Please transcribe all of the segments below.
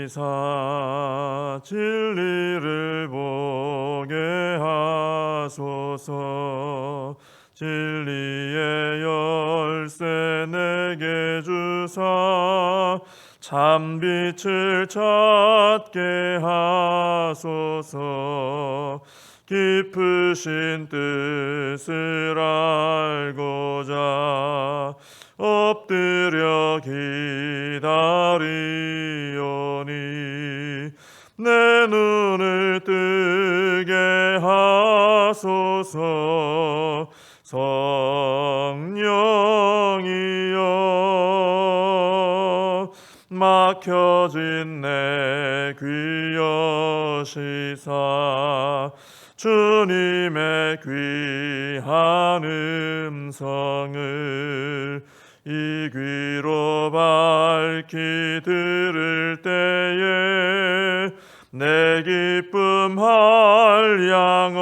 하시사 진리를 보게 하소서. 진리의 열쇠 내게 주사 참빛을 찾게 하소서. 깊으신 뜻을 알고자 엎드려 기다리오니 내 눈을 뜨게 하소서. 성령이여 막혀진 내 귀 여시사 주님의 귀한 음성을 이 귀로 밝히 들을 때에 내 기쁨 한량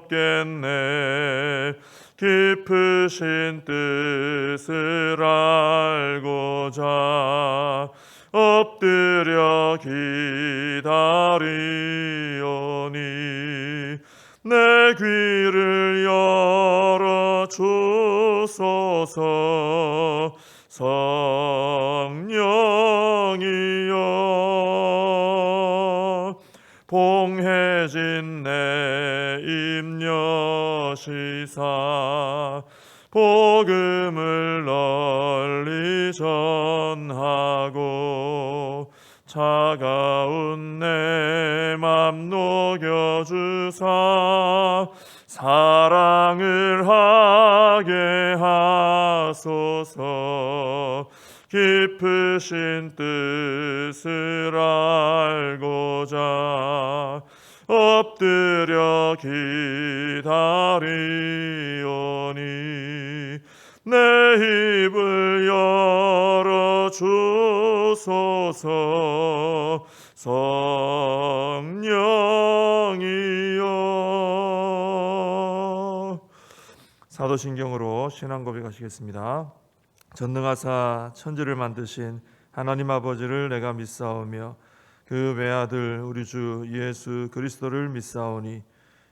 없겠네. 깊으신 뜻을 알고자 엎드려 기다리오니 내 귀를 열어 주소서. 성령이여 봉해진 내 입 여시사 복음을 널리 전하고 차가운 내 맘 녹여주사 사랑을 하게 하소서. 깊으신 뜻을 알고자 엎드려 기다리오니 내 입을 열어 주소서. 성령이여. 사도신경으로 신앙 고백하시겠습니다. 전능하사 천지를 만드신 하나님 아버지를 내가 믿사오며 그 외아들 우리 주 예수 그리스도를 믿사오니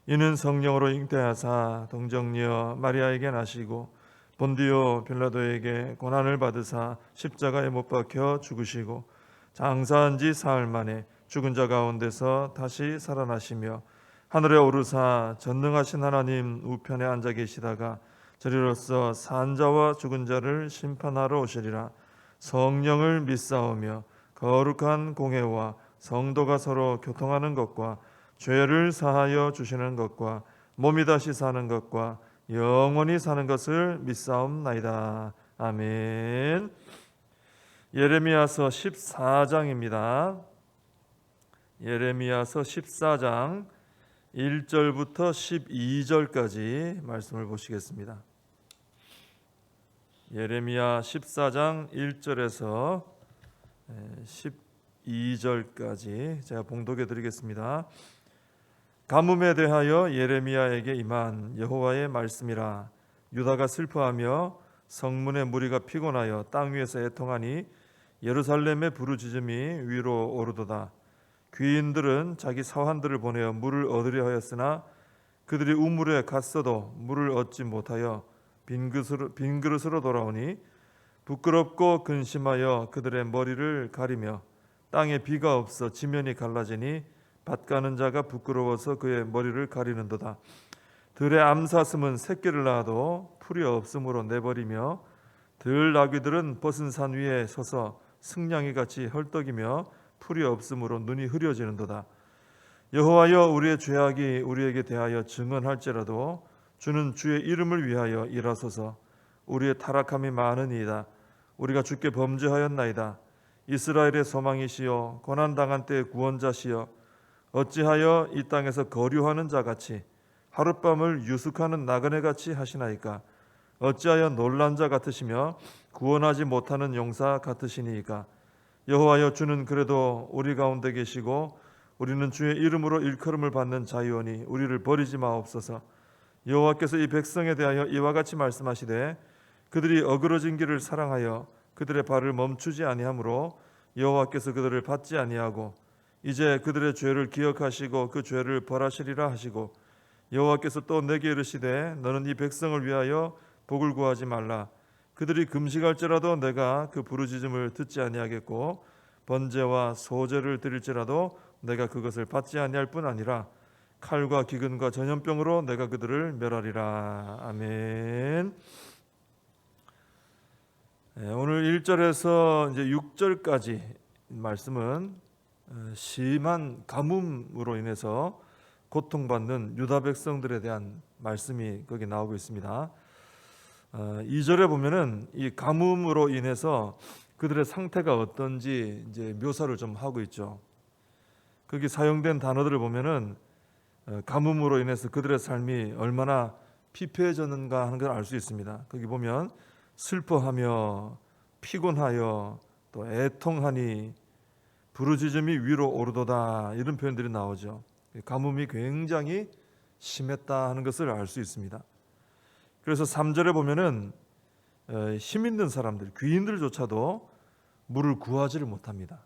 이는 성령으로 잉태하사 동정녀 마리아에게 나시고 본디오 빌라도에게 고난을 받으사 십자가에 못 박혀 죽으시고 장사한 지 사흘 만에 죽은 자 가운데서 다시 살아나시며 하늘에 오르사 전능하신 하나님 우편에 앉아 계시다가 저리로서 산 자와 죽은 자를 심판하러 오시리라. 성령을 믿사오며 거룩한 공회와 성도가 서로 교통하는 것과 죄를 사하여 주시는 것과 몸이 다시 사는 것과 영원히 사는 것을 믿사옵나이다. 아멘. 예레미야서 14장입니다. 예레미야서 14장 1절부터 12절까지 말씀을 보시겠습니다. 예레미야 14장 1절에서 12절까지 제가 봉독해 드리겠습니다. 가뭄에 대하여 예레미야에게 임한 여호와의 말씀이라. 유다가 슬퍼하며 성문의 무리가 피곤하여 땅 위에서 애통하니 예루살렘의 부르짖음이 위로 오르도다. 귀인들은 자기 사환들을 보내어 물을 얻으려 하였으나 그들이 우물에 갔어도 물을 얻지 못하여 빈 그릇으로 돌아오니 부끄럽고 근심하여 그들의 머리를 가리며 땅에 비가 없어 지면이 갈라지니 밭 가는 자가 부끄러워서 그의 머리를 가리는도다. 들의 암사슴은 새끼를 낳아도 풀이 없으므로 내버리며 들 나귀들은 벗은 산 위에 서서 승냥이같이 헐떡이며 풀이 없으므로 눈이 흐려지는도다. 여호와여, 우리의 죄악이 우리에게 대하여 증언할지라도 주는 주의 이름을 위하여 일하소서. 우리의 타락함이 많으니이다. 우리가 주께 범죄하였나이다. 이스라엘의 소망이시여 고난당한 때의 구원자시여 어찌하여 이 땅에서 거류하는 자같이 하룻밤을 유숙하는 나그네같이 하시나이까? 어찌하여 놀란 자 같으시며 구원하지 못하는 용사 같으시니이까? 여호와여, 주는 그래도 우리 가운데 계시고 우리는 주의 이름으로 일컬음을 받는 자유오니 우리를 버리지 마옵소서. 여호와께서 이 백성에 대하여 이와 같이 말씀하시되 그들이 어그러진 길을 사랑하여 그들의 발을 멈추지 아니하므로 여호와께서 그들을 받지 아니하고 이제 그들의 죄를 기억하시고 그 죄를 벌하시리라 하시고 여호와께서 또 내게 이르시되 너는 이 백성을 위하여 복을 구하지 말라. 그들이 금식할지라도 내가 그 부르짖음을 듣지 아니하겠고 번제와 소제를 드릴지라도 내가 그것을 받지 아니할 뿐 아니라 칼과 기근과 전염병으로 내가 그들을 멸하리라. 아멘. 오늘 1절에서 이제 6절까지 말씀은 심한 가뭄으로 인해서 고통받는 유다 백성들에 대한 말씀이 거기 나오고 있습니다. 2절에 보면은 이 가뭄으로 인해서 그들의 상태가 어떤지 이제 묘사를 좀 하고 있죠. 거기 사용된 단어들을 보면은 가뭄으로 인해서 그들의 삶이 얼마나 피폐해졌는가 하는 걸 알 수 있습니다. 거기 보면 슬퍼하며 피곤하여 또 애통하니 부르짖음이 위로 오르도다 이런 표현들이 나오죠. 가뭄이 굉장히 심했다 하는 것을 알 수 있습니다. 그래서 3절에 보면은 힘 있는 사람들, 귀인들조차도 물을 구하지를 못합니다.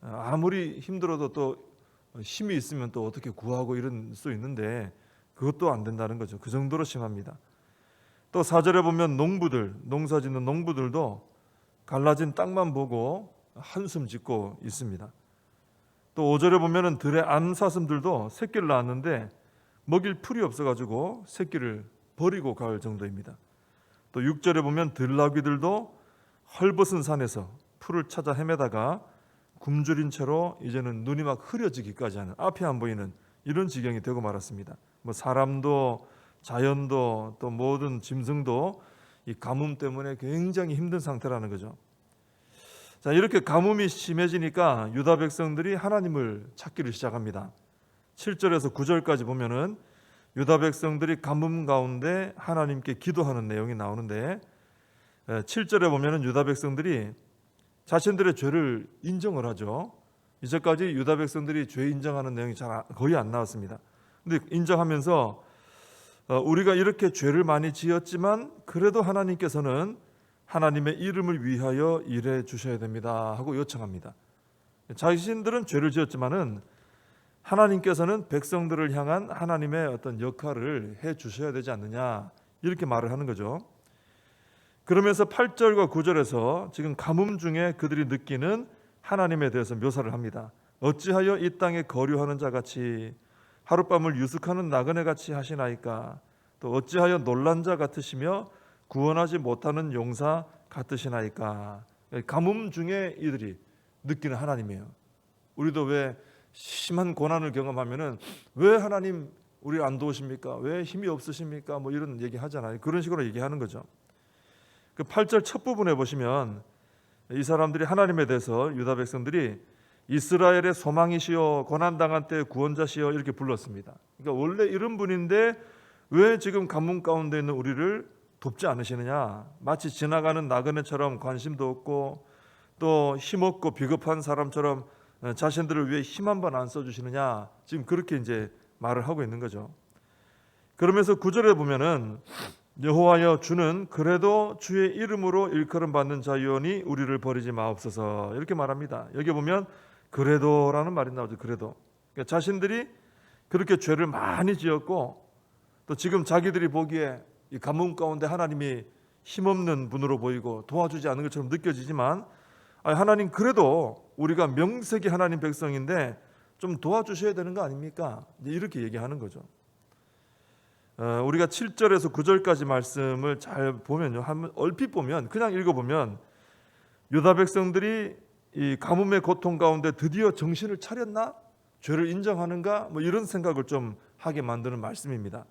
아무리 힘들어도 또 힘이 있으면 또 어떻게 구하고 이럴 수 있는데 그것도 안 된다는 거죠. 그 정도로 심합니다. 또 4절에 보면 농부들, 농사 짓는 농부들도 갈라진 땅만 보고 한숨 짓고 있습니다. 또 5절에 보면은 들의 암사슴들도 새끼를 낳았는데 먹일 풀이 없어가지고 새끼를 버리고 갈 정도입니다. 또 6절에 보면 들나귀들도 헐벗은 산에서 풀을 찾아 헤매다가 굶주린 채로 이제는 눈이 막 흐려지기까지 하는, 앞이 안 보이는 이런 지경이 되고 말았습니다. 뭐 사람도 자연도 또 모든 짐승도 이 가뭄 때문에 굉장히 힘든 상태라는 거죠. 자, 이렇게 가뭄이 심해지니까 유다 백성들이 하나님을 찾기를 시작합니다. 7절에서 9절까지 보면은 유다 백성들이 가뭄 가운데 하나님께 기도하는 내용이 나오는데 7절에 보면은 유다 백성들이 자신들의 죄를 인정을 하죠. 이제까지 유다 백성들이 죄 인정하는 내용이 거의 안 나왔습니다. 근데 인정하면서 우리가 이렇게 죄를 많이 지었지만 그래도 하나님께서는 하나님의 이름을 위하여 일해 주셔야 됩니다 하고 요청합니다. 자신들은 죄를 지었지만은 하나님께서는 백성들을 향한 하나님의 어떤 역할을 해 주셔야 되지 않느냐 이렇게 말을 하는 거죠. 그러면서 8절과 9절에서 지금 가뭄 중에 그들이 느끼는 하나님에 대해서 묘사를 합니다. 어찌하여 이 땅에 거류하는 자 같이 하룻밤을 유숙하는 나그네 같이 하시나이까. 또 어찌하여 놀란 자 같으시며 구원하지 못하는 용사 같으시나이까. 가뭄 중에 이들이 느끼는 하나님이에요. 우리도 왜 심한 고난을 경험하면은 왜 하나님 우리 안 도우십니까? 왜 힘이 없으십니까? 뭐 이런 얘기 하잖아요. 그런 식으로 얘기하는 거죠. 그 8절 첫 부분에 보시면 이 사람들이 하나님에 대해서 유다 백성들이 이스라엘의 소망이시여 고난당한 때 구원자시여 이렇게 불렀습니다. 그러니까 원래 이런 분인데 왜 지금 가뭄 가운데 있는 우리를 돕지 않으시느냐. 마치 지나가는 나그네처럼 관심도 없고 또 힘없고 비겁한 사람처럼 자신들을 위해 힘 한 번 안 써주시느냐. 지금 그렇게 이제 말을 하고 있는 거죠. 그러면서 9절에 보면은 여호와여 주는 그래도 주의 이름으로 일컬음 받는 자유오니 우리를 버리지 마옵소서 이렇게 말합니다. 여기 보면 그래도라는 말이 나오죠. 그래도 그러니까 자신들이 그렇게 죄를 많이 지었고 또 지금 자기들이 보기에 이 가뭄 가운데 하나님이 힘없는 분으로 보이고 도와주지 않는 것처럼 느껴지지만 하나님 그래도 우리가 명색이 하나님 백성인데 좀 도와주셔야 되는 거 아닙니까? 이렇게 얘기하는 거죠. 우리가 7절에서 9절까지 말씀을 잘 보면요, 얼핏 보면 그냥 읽어보면 유다 백성들이 이 가뭄의 고통 가운데 드디어 정신을 차렸나? 죄를 인정하는가? 뭐 이런 생각을 좀 하게 만드는 말씀입니다.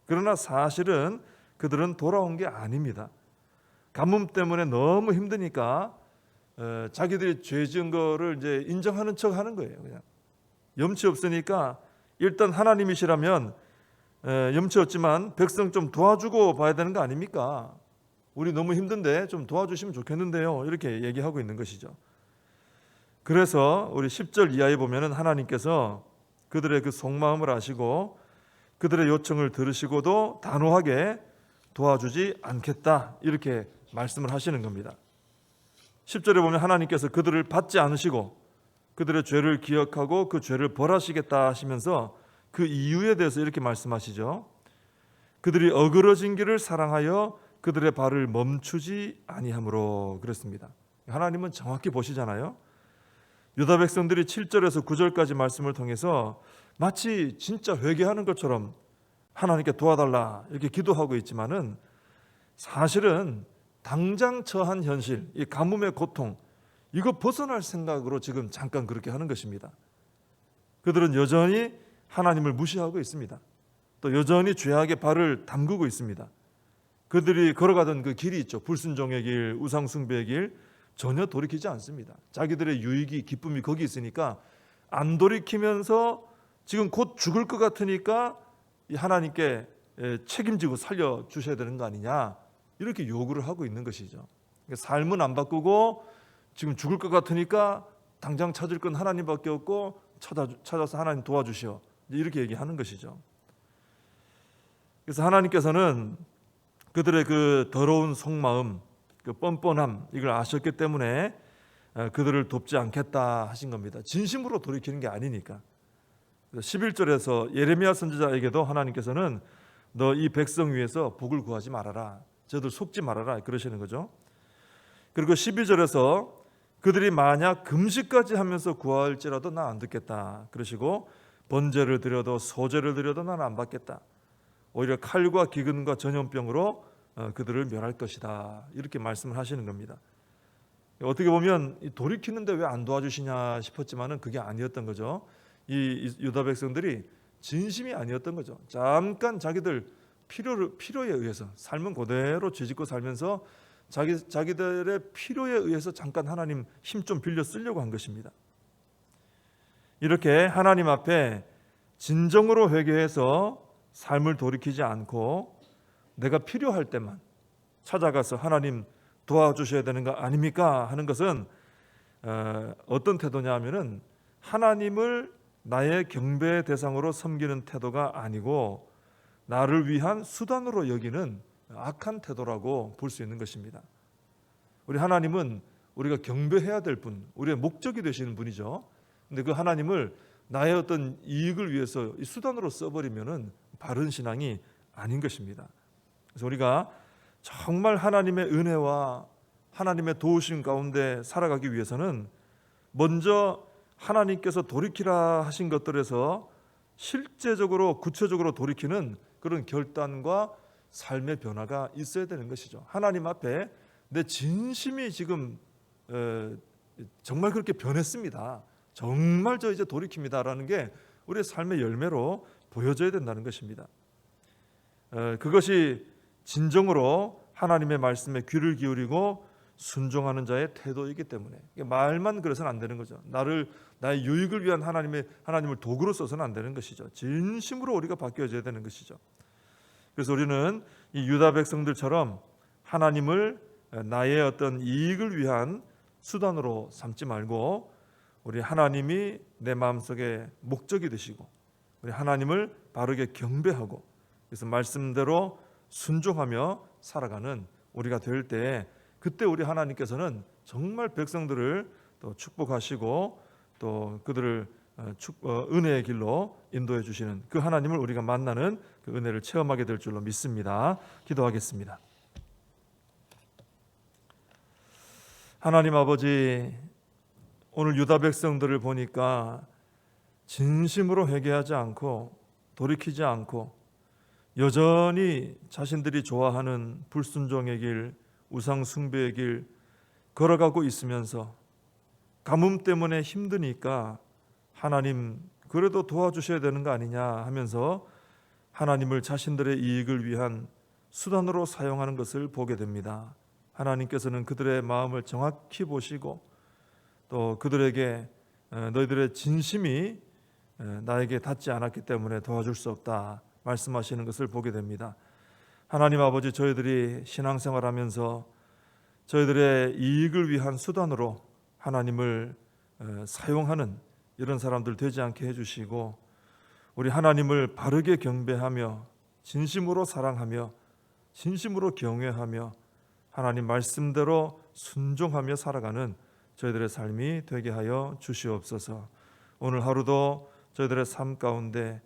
그러나 사실은 그들은 돌아온 게 아닙니다. 가뭄 때문에 너무 힘드니까 자기들이 죄 지은 거를 이제 인정하는 척 하는 거예요. 그냥 염치 없으니까 일단 하나님이시라면 염치 없지만 백성 좀 도와주고 봐야 되는 거 아닙니까? 우리 너무 힘든데 좀 도와주시면 좋겠는데요. 이렇게 얘기하고 있는 것이죠. 그래서 우리 10절 이하에 보면은 하나님께서 그들의 그 속마음을 아시고 그들의 요청을 들으시고도 단호하게 도와주지 않겠다 이렇게 말씀을 하시는 겁니다. 10절에 보면 하나님께서 그들을 받지 않으시고 그들의 죄를 기억하고 그 죄를 벌하시겠다 하시면서 그 이유에 대해서 이렇게 말씀하시죠. 그들이 어그러진 길을 사랑하여 그들의 발을 멈추지 아니함으로 그랬습니다. 하나님은 정확히 보시잖아요. 유다 백성들이 7절에서 9절까지 말씀을 통해서 마치 진짜 회개하는 것처럼 하나님께 도와달라 이렇게 기도하고 있지만은 사실은 당장 처한 현실, 이 가뭄의 고통, 이거 벗어날 생각으로 지금 잠깐 그렇게 하는 것입니다. 그들은 여전히 하나님을 무시하고 있습니다. 또 여전히 죄악의 발을 담그고 있습니다. 그들이 걸어가던 그 길이 있죠. 불순종의 길, 우상숭배의 길, 전혀 돌이키지 않습니다. 자기들의 유익이, 기쁨이 거기 있으니까 안 돌이키면서 지금 곧 죽을 것 같으니까 하나님께 책임지고 살려주셔야 되는 거 아니냐, 이렇게 요구를 하고 있는 것이죠. 삶은 안 바꾸고 지금 죽을 것 같으니까 당장 찾을 건 하나님밖에 없고 찾아서 하나님 도와주시오, 이렇게 얘기하는 것이죠. 그래서 하나님께서는 그들의 그 더러운 속마음, 그 뻔뻔함, 이걸 아셨기 때문에 그들을 돕지 않겠다 하신 겁니다. 진심으로 돌이키는 게 아니니까. 11절에서 예레미야 선지자에게도 하나님께서는 너 이 백성 위에서 복을 구하지 말아라, 저들 속지 말아라, 그러시는 거죠. 그리고 12절에서 그들이 만약 금식까지 하면서 구할지라도 나 안 듣겠다 그러시고, 번제를 드려도 소제를 드려도 나는 안 받겠다, 오히려 칼과 기근과 전염병으로 그들을 멸할 것이다, 이렇게 말씀을 하시는 겁니다. 어떻게 보면 돌이키는데 왜 안 도와주시냐 싶었지만은 그게 아니었던 거죠. 이 유다 백성들이 진심이 아니었던 거죠. 잠깐 자기들 필요에 의해서 삶은 그대로 죄짓고 살면서 자기들의 필요에 의해서 잠깐 하나님 힘 좀 빌려 쓰려고 한 것입니다. 이렇게 하나님 앞에 진정으로 회개해서 삶을 돌이키지 않고 내가 필요할 때만 찾아가서 하나님 도와주셔야 되는 거 아닙니까 하는 것은 어떤 태도냐 하면은 하나님을 나의 경배의 대상으로 섬기는 태도가 아니고 나를 위한 수단으로 여기는 악한 태도라고 볼 수 있는 것입니다. 우리 하나님은 우리가 경배해야 될 분, 우리의 목적이 되시는 분이죠. 근데 그 하나님을 나의 어떤 이익을 위해서 수단으로 써버리면은 바른 신앙이 아닌 것입니다. 그래서 우리가 정말 하나님의 은혜와 하나님의 도우심 가운데 살아가기 위해서는 먼저 하나님께서 돌이키라 하신 것들에서 실제적으로 구체적으로 돌이키는 그런 결단과 삶의 변화가 있어야 되는 것이죠. 하나님 앞에 내 진심이 지금 정말 그렇게 변했습니다, 정말 저 이제 돌이킵니다라는 게 우리의 삶의 열매로 보여져야 된다는 것입니다. 그것이 진정으로 하나님의 말씀에 귀를 기울이고 순종하는 자의 태도이기 때문에 말만 그래서는 안 되는 거죠. 나의 유익을 위한 하나님을 도구로 써서는 안 되는 것이죠. 진심으로 우리가 바뀌어져야 되는 것이죠. 그래서 우리는 이 유다 백성들처럼 하나님을 나의 어떤 이익을 위한 수단으로 삼지 말고 우리 하나님이 내 마음속에 목적이 되시고 우리 하나님을 바르게 경배하고 그래서 말씀대로 순종하며 살아가는 우리가 될 때, 그때 우리 하나님께서는 정말 백성들을 또 축복하시고 또 그들을 은혜의 길로 인도해 주시는 그 하나님을 우리가 만나는 그 은혜를 체험하게 될 줄로 믿습니다. 기도하겠습니다. 하나님 아버지, 오늘 유다 백성들을 보니까 진심으로 회개하지 않고 돌이키지 않고 여전히 자신들이 좋아하는 불순종의 길, 우상 숭배의 길 걸어가고 있으면서 가뭄 때문에 힘드니까 하나님 그래도 도와주셔야 되는 거 아니냐 하면서 하나님을 자신들의 이익을 위한 수단으로 사용하는 것을 보게 됩니다. 하나님께서는 그들의 마음을 정확히 보시고 또 그들에게 너희들의 진심이 나에게 닿지 않았기 때문에 도와줄 수 없다 말씀하시는 것을 보게 됩니다. 하나님 아버지, 저희들이 신앙생활하면서 저희들의 이익을 위한 수단으로 하나님을 사용하는 이런 사람들 되지 않게 해주시고 우리 하나님을 바르게 경배하며 진심으로 사랑하며 진심으로 경외하며 하나님 말씀대로 순종하며 살아가는 저희들의 삶이 되게 하여 주시옵소서. 오늘 하루도 저희들의 삶 가운데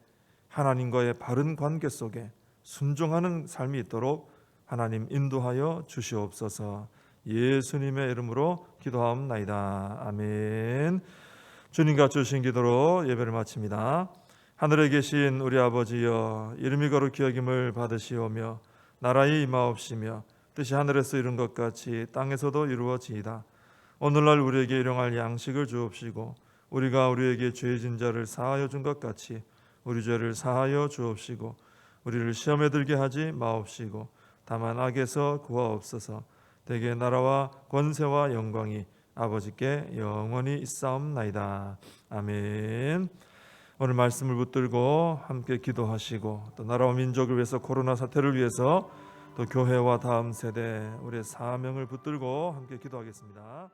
하나님과의 바른 관계 속에 순종하는 삶이 있도록 하나님 인도하여 주시옵소서. 예수님의 이름으로 기도하옵나이다. 아멘. 주님과 주신 기도로 예배를 마칩니다. 하늘에 계신 우리 아버지여, 이름이 거룩히 여김을 받으시오며 나라의 임하옵시며 뜻이 하늘에서 이룬 것 같이 땅에서도 이루어지이다. 오늘날 우리에게 일용할 양식을 주옵시고 우리가 우리에게 죄진 자를 사하여 준 것 같이 우리 죄를 사하여 주옵시고 우리를 시험에 들게 하지 마옵시고 다만 악에서 구하옵소서. 대개 나라와 권세와 영광이 아버지께 영원히 있사옵나이다. 아멘. 오늘 말씀을 붙들고 함께 기도하시고 또 나라와 민족을 위해서, 코로나 사태를 위해서, 또 교회와 다음 세대 우리의 사명을 붙들고 함께 기도하겠습니다.